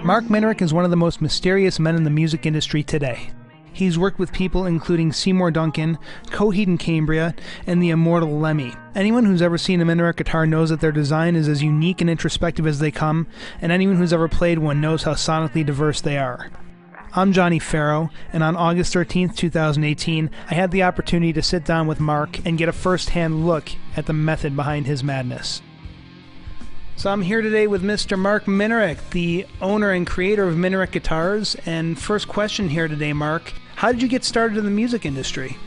Marc Minarik is one of the most mysterious men in the music industry today. He's worked with people including Seymour Duncan, Coheed and Cambria, and the immortal Lemmy. Anyone who's ever seen a Minarik guitar knows that their design is as unique and introspective as they come, and anyone who's ever played one knows how sonically diverse they are. I'm Johnny Farrow, and on August 13th, 2018, I had the opportunity to sit down with Marc and get a first-hand look at the method behind his madness. So I'm here today with Mr. Marc Minarik, the owner and creator of Minarik Guitars. And first question here today, Marc, how did you get started in the music industry?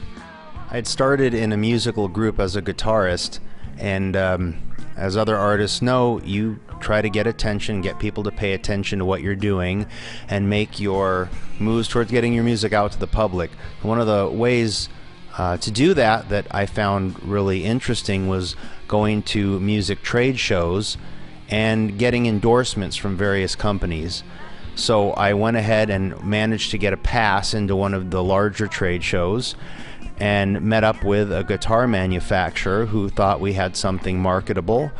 I had started in a musical group as a guitarist, and as other artists know, you try to get attention, get people to pay attention to what you're doing, and make your moves towards getting your music out to the public. One of the ways to do that I found really interesting was going to music trade shows and getting endorsements from various companies. So I went ahead and managed to get a pass into one of the larger trade shows and met up with a guitar manufacturer who thought we had something marketable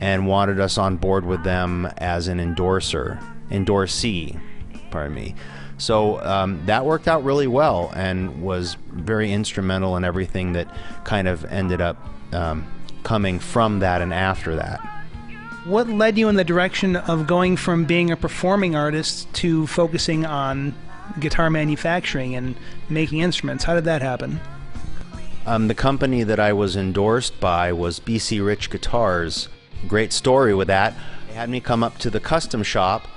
and wanted us on board with them as an endorsee, pardon me. So that worked out really well and was very instrumental in everything that kind of ended up coming from that and after that. What led you in the direction of going from being a performing artist to focusing on guitar manufacturing and making instruments? How did that happen? The company that I was endorsed by was BC Rich Guitars. Great story with that. They had me come up to the custom shop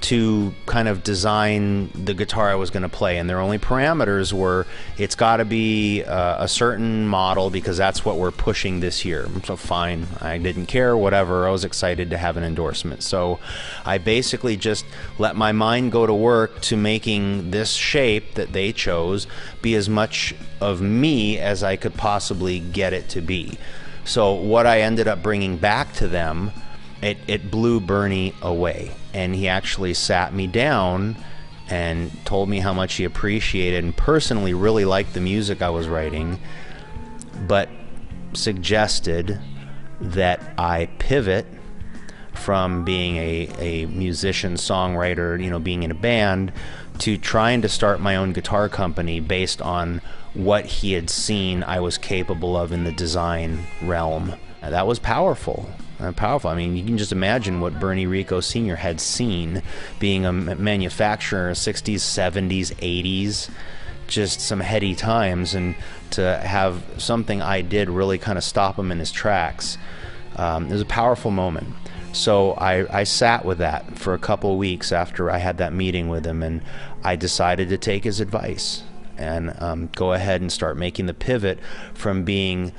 to kind of design the guitar I was going to play, and their only parameters were it's got to be a certain model because that's what we're pushing this year. So fine, I didn't care, whatever. I was excited to have an endorsement. So I basically just let my mind go to work to making this shape that they chose be as much of me as I could possibly get it to be. So what I ended up bringing back to them, it blew Bernie away, and he actually sat me down and told me how much he appreciated and personally really liked the music I was writing, but suggested that I pivot from being a musician, songwriter, being in a band, to trying to start my own guitar company based on what he had seen I was capable of in the design realm. Now, that was powerful. I mean, you can just imagine what Bernie Rico Sr. had seen being a manufacturer in the 60s, 70s, 80s, just some heady times, and to have something I did really kind of stop him in his tracks. It was a powerful moment. So I sat with that for a couple of weeks after I had that meeting with him, and I decided to take his advice and go ahead and start making the pivot from being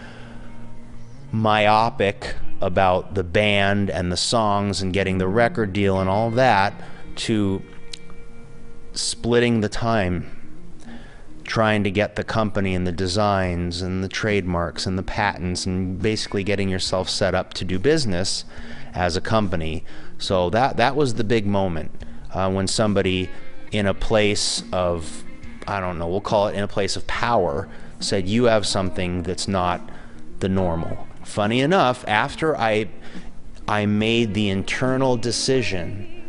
myopic about the band and the songs and getting the record deal and all that to splitting the time, trying to get the company and the designs and the trademarks and the patents and basically getting yourself set up to do business as a company. So that was the big moment when somebody in a place of, I don't know, we'll call it in a place of power, said you have something that's not the normal. Funny enough, after I made the internal decision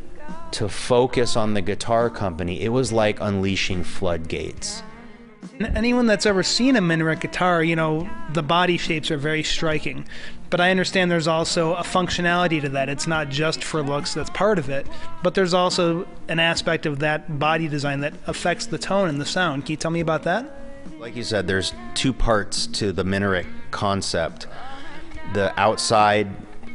to focus on the guitar company, it was like unleashing floodgates. Anyone that's ever seen a Minarik guitar, the body shapes are very striking. But I understand there's also a functionality to that. It's not just for looks, that's part of it. But there's also an aspect of that body design that affects the tone and the sound. Can you tell me about that? Like you said, there's two parts to the Minarik concept. The outside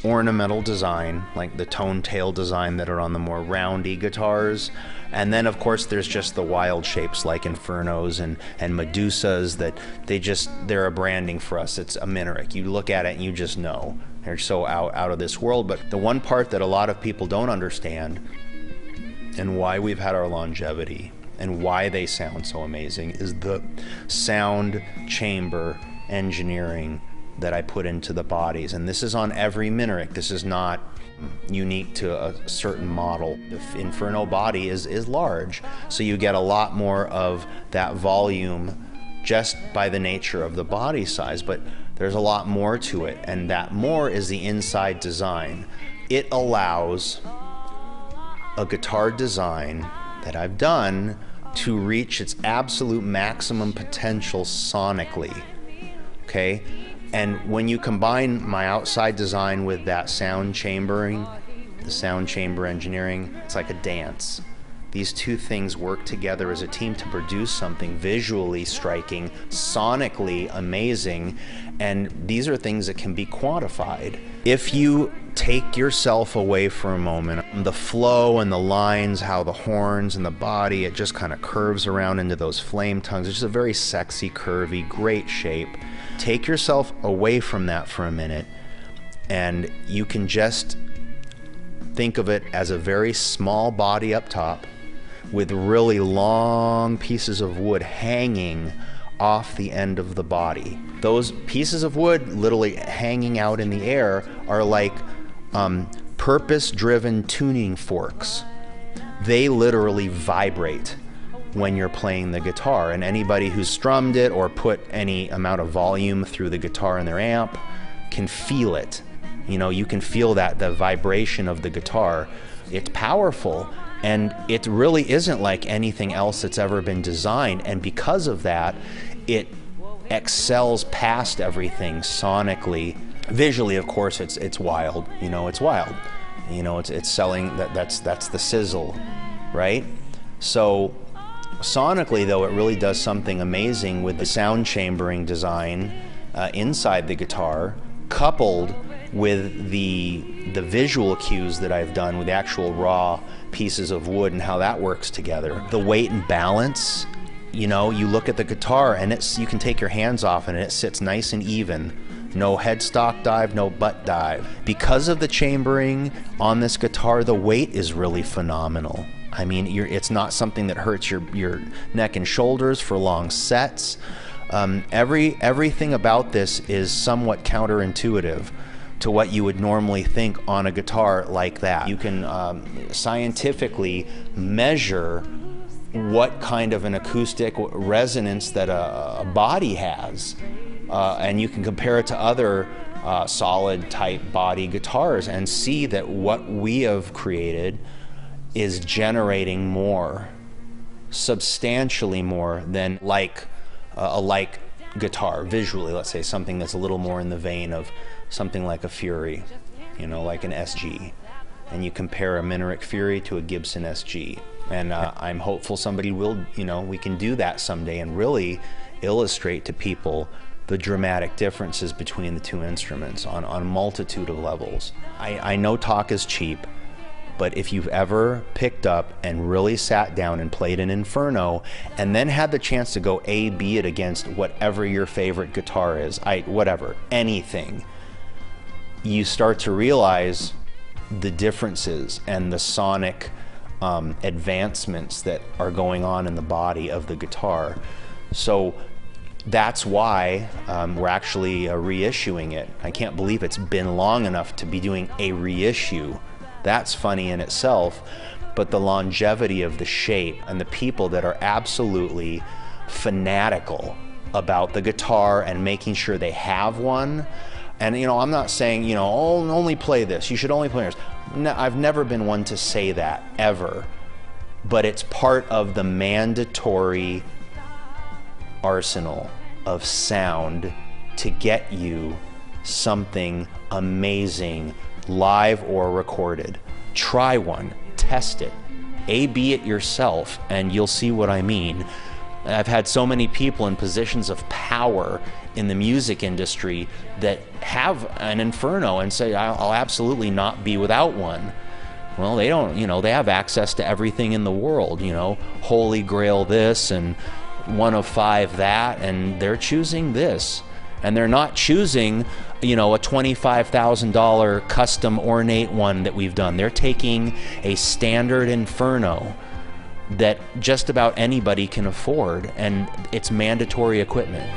ornamental design, like the tone tail design that are on the more roundy guitars, and then of course there's just the wild shapes like Infernos and Medusas that they're a branding for us. It's a Minarik. You look at it and you just know they're so out of this world. But the one part that a lot of people don't understand, and why we've had our longevity and why they sound so amazing, is the sound chamber engineering that I put into the bodies. And this is on every Minarik. This is not unique to a certain model. The Inferno body is large, so you get a lot more of that volume just by the nature of the body size, but there's a lot more to it, and that more is the inside design. It allows a guitar design that I've done to reach its absolute maximum potential sonically, okay? And when you combine my outside design with that sound chambering, the sound chamber engineering, it's like a dance. These two things work together as a team to produce something visually striking, sonically amazing, and these are things that can be quantified. If you take yourself away for a moment, the flow and the lines, how the horns and the body, it just kind of curves around into those flame tongues. It's just a very sexy, curvy, great shape. Take yourself away from that for a minute, and you can just think of it as a very small body up top with really long pieces of wood hanging off the end of the body. Those pieces of wood literally hanging out in the air are like purpose-driven tuning forks. They literally vibrate when you're playing the guitar, and anybody who's strummed it or put any amount of volume through the guitar in their amp can feel it. You know, you can feel that, the vibration of the guitar. It's powerful, and it really isn't like anything else that's ever been designed, and because of that, it excels past everything sonically. Visually, of course, it's wild. You know, it's wild. You know, it's selling, that's the sizzle, right? So sonically, though, it really does something amazing with the sound chambering design inside the guitar, coupled with the visual cues that I've done with the actual raw pieces of wood and how that works together. The weight and balance, you know, you look at the guitar and you can take your hands off and it sits nice and even. No headstock dive, no butt dive. Because of the chambering on this guitar, the weight is really phenomenal. I mean, it's not something that hurts your neck and shoulders for long sets. Everything about this is somewhat counterintuitive to what you would normally think on a guitar like that. You can scientifically measure what kind of an acoustic resonance that a body has, and you can compare it to other solid type body guitars and see that what we have created is generating more, substantially more than like a like guitar visually. Let's say something that's a little more in the vein of something like a Fury, you know, like an SG, and you compare a Minarik Fury to a Gibson SG, and I'm hopeful somebody will, you know, we can do that someday and really illustrate to people the dramatic differences between the two instruments on a multitude of levels. I know talk is cheap, but if you've ever picked up and really sat down and played an Inferno and then had the chance to go A/B it against whatever your favorite guitar is, whatever, anything, you start to realize the differences and the sonic advancements that are going on in the body of the guitar. So that's why we're actually reissuing it. I can't believe it's been long enough to be doing a reissue. That's funny in itself, but the longevity of the shape and the people that are absolutely fanatical about the guitar and making sure they have one. And, you know, I'm not saying, you know, oh, only play this, you should only play yours. No, I've never been one to say that, ever. But it's part of the mandatory arsenal of sound to get you something amazing, live or recorded. Try one, test it, A/B it yourself, and you'll see what I mean. I've had so many people in positions of power in the music industry that have an Inferno and say, I'll absolutely not be without one. Well, they don't, you know, they have access to everything in the world, you know, Holy Grail this and 1 of 5 that, and they're choosing this. And they're not choosing, you know, a $25,000 custom ornate one that we've done. They're taking a standard Inferno that just about anybody can afford, and it's mandatory equipment.